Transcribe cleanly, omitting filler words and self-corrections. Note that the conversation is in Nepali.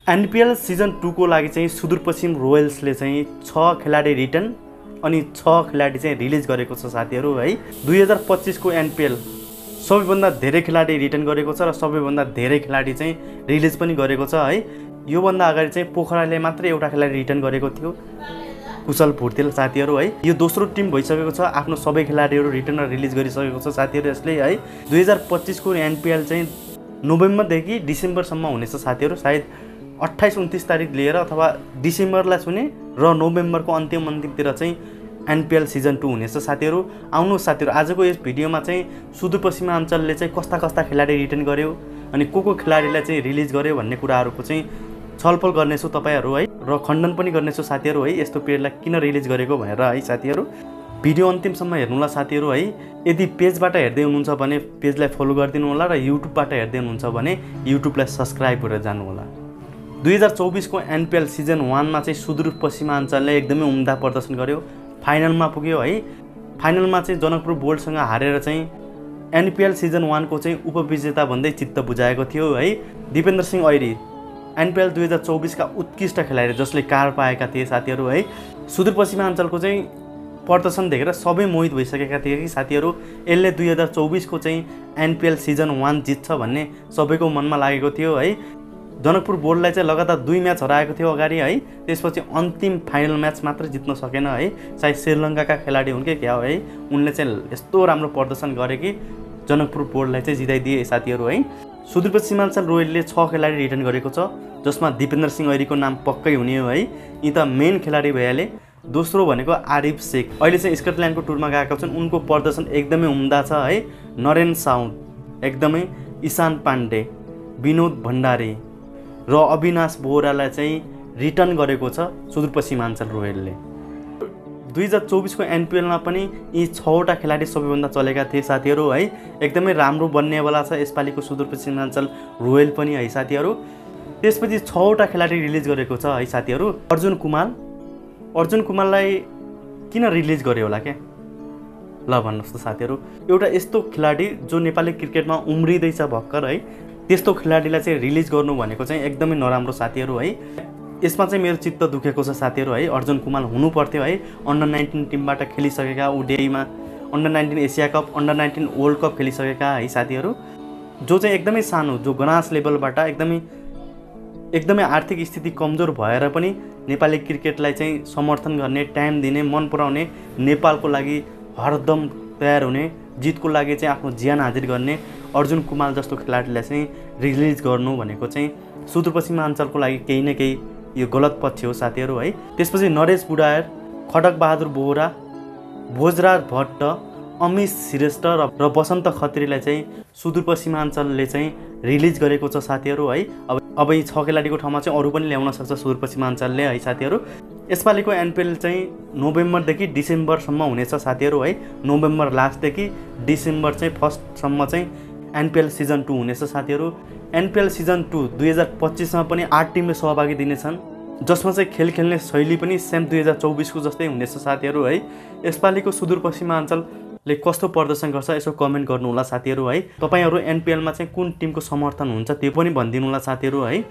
एनपीएल सिजन 2 को लागि चाहिँ सुदूरपश्चिम रोयल्सले चाहिँ 6 खेलाडी रिटर्न अनि 6 खेलाडी चाहिँ रिलिज गरेको छ साथीहरू है। 2025 को एनपीएल सबैभन्दा धेरै खेलाडी रिटर्न गरेको छ र सबैभन्दा धेरै खेलाडी चाहिँ रिलिज पनि गरेको छ है। यो भन्दा अगाडि चाहिँ पोखराले मात्र एउटा खेलाडी रिटर्न गरेको थियो, कुशल भुर्तेल साथीहरू है। यो दोस्रो टिम भइसकेको छ, आफ्नो सबै खेलाडीहरू रिटर्न र रिलिज गरिसकेको छ साथीहरू यसले है। 2025 को एनपीएल चाहिँ नोभेम्बरदेखि डिसेम्बरसम्म हुनेछ साथीहरू, सायद 28-29 तारिक लिएर अथवा डिसेम्बरलाई छुने र नोभेम्बरको अन्तिमतिर चाहिँ एनपीएल सिजन 2 हुनेछ साथीहरू। आउनुहोस् साथीहरू, आजको यस भिडियोमा चाहिँ सुदूरपश्चिमाञ्चलले चाहिँ कस्ता खेलाडी रिटर्न गर्यो अनि को खेलाडीलाई चाहिँ रिलिज गर्यो भन्ने कुराहरूको चाहिँ छलफल गर्नेछु तपाईहरु है, र खण्डन पनि गर्नेछु साथीहरू है, यस्तो प्लेयरलाई किन रिलिज गरेको भनेर है साथीहरू। भिडियो अन्तिमसम्म हेर्नुहोला साथीहरू है। यदि पेजबाट हेर्दै हुनुहुन्छ भने पेजलाई फलो गरिदिनु होला र युट्युबबाट हेर्दै हुनुहुन्छ भने युट्युबलाई सब्स्क्राइब गरेर जानु होला। 2024 को एनपीएल सिजन 1 मा चाहिँ सुदूरपश्चिमाञ्चलले एकदमै उम्दा प्रदर्शन गर्यो, फाइनलमा पुग्यो है। फाइनलमा चाहिँ जनकपुर बोल्टसँग हारेर चाहिँ एनपीएल सिजन 1 को चाहिँ उपविजेता भन्दै चित्त बुझाएको थियो है। दिपेन्द्र सिंह ऐरी एनपीएल 2024 का उत्कृष्ट खेलाडी जसले कार पाएका थिए साथीहरू है। सुदूरपश्चिमाञ्चलको चाहिँ प्रदर्शन देखेर सबै मोहित भइसकेका थिए कि साथीहरू यसले 2024 को चाहिँ एनपीएल सिजन 1 जित्छ भन्ने सबैको मनमा लागेको थियो है। जनकपुर बोर्डलाई चाहिँ लगातार 2 म्याच हराएको थियो अगाडि है, त्यसपछि अन्तिम फाइनल म्याच मात्र जित्न सकेन है। सायद श्रीलङ्काका खेलाडी हुन् कि क्या हो है, उनले चाहिँ यस्तो राम्रो प्रदर्शन गरे कि जनकपुर बोर्डलाई चाहिँ जिताइदिए साथीहरू है। सुदूरपश्चिमाञ्चल रोयलले 6 खेलाडी रिटर्न गरेको छ, जसमा दिपेन्द्र सिंह ऐरीको नाम पक्कै हुने हो है, यी त मेन खेलाडी भइहाले। दोस्रो भनेको आरिफ शेख, अहिले चाहिँ स्कटल्यान्डको टुरमा गएका छन्, उनको प्रदर्शन एकदमै उम्दा छ है। नरेन साउन्ड एकदमै, ईशान पाण्डे, विनोद भण्डारी र अविनाश बोहरालाई चाहिँ रिटर्न गरेको छ सुदूरपश्चिमाञ्चल रोयलले। 2024 को एनपीएलमा पनि यी 6वटा खेलाडी सबैभन्दा चलेका थिए साथीहरू है। एकदमै राम्रो बन्नेवाला छ यसपालिको सुदूरपश्चिमाञ्चल रोयल पनि है साथीहरू। त्यसपछि 6वटा खेलाडी रिलिज गरेको छ है साथीहरू। अर्जुन कुमारलाई किन रिलिज गर्यो होला क्या, ल भन्नुहोस् त साथीहरू। एउटा यस्तो खेलाडी जो नेपाली क्रिकेटमा उम्रिँदैछ भर्खर है, त्यस्तो खेलाडीलाई चाहिँ रिलिज गर्नु भनेको चाहिँ एकदमै नराम्रो साथीहरू है। यसमा चाहिँ मेरो चित्त दुखेको छ साथीहरू है। अर्जुन कुमार हुनु पर्थ्यो है, अन्डर 19 टिमबाट खेलिसकेका, ओडिआईमा under 19 Asia cup, under 19 world cup खेलिसकेका है साथीहरू, जो चाहिँ एकदमै सानो, जो गनास लेभलबाट एकदमै आर्थिक स्थिति कमजोर भएर पनि नेपाली क्रिकेटलाई चाहिँ समर्थन गर्ने, टाइम दिने, मन पराउने, नेपालको लागि हरदम तयार हुने, जितको लागि चाहिँ आफ्नो ज्यान हाजिर गर्ने अर्जुन कुमार जस्तो खेलाडीलाई चाहिँ रिलिज गर्नु भनेको चाहिँ सुदूरपश्चिमाञ्चलको लागि केही न केही यो गलत पक्ष हो साथीहरू है। त्यसपछि नरेश बुढायर, खडक बहादुर बोहरा, भोजराज भट्ट, अमित श्रेष्ठ र बसन्त खत्रीलाई चाहिँ सुदूरपश्चिमाञ्चलले चाहिँ रिलिज गरेको छ साथीहरू है। अब यी 6 खेलाडीको ठाउँमा चाहिँ अरू पनि ल्याउन सक्छ सुदूरपश्चिमाञ्चलले है साथीहरू। यसपालिको एनपीएल चाहिँ नोभेम्बरदेखि डिसेम्बरसम्म हुनेछ साथीहरू है। नोभेम्बर लास्टदेखि डिसेम्बर चाहिँ फर्स्टसम्म चाहिँ एनपीएल सिजन 2 हुनेछ साथीहरू। एनपीएल सिजन 2 2025 मा पनि 8 टिमले सहभागी दिनेछन्, जसमा चाहिँ खेल खेल्ने शैली पनि सेम 2024 को जस्तै हुनेछ साथीहरू है। यसपालिको सुदूरपश्चिमाञ्चलले कस्तो प्रदर्शन गर्छ यसो कमेन्ट गर्नु होला साथीहरू है। तपाईहरु एनपीएल मा चाहिँ कुन टिमको समर्थन हुन्छ त्यो पनि भनिदिनु होला साथीहरू है।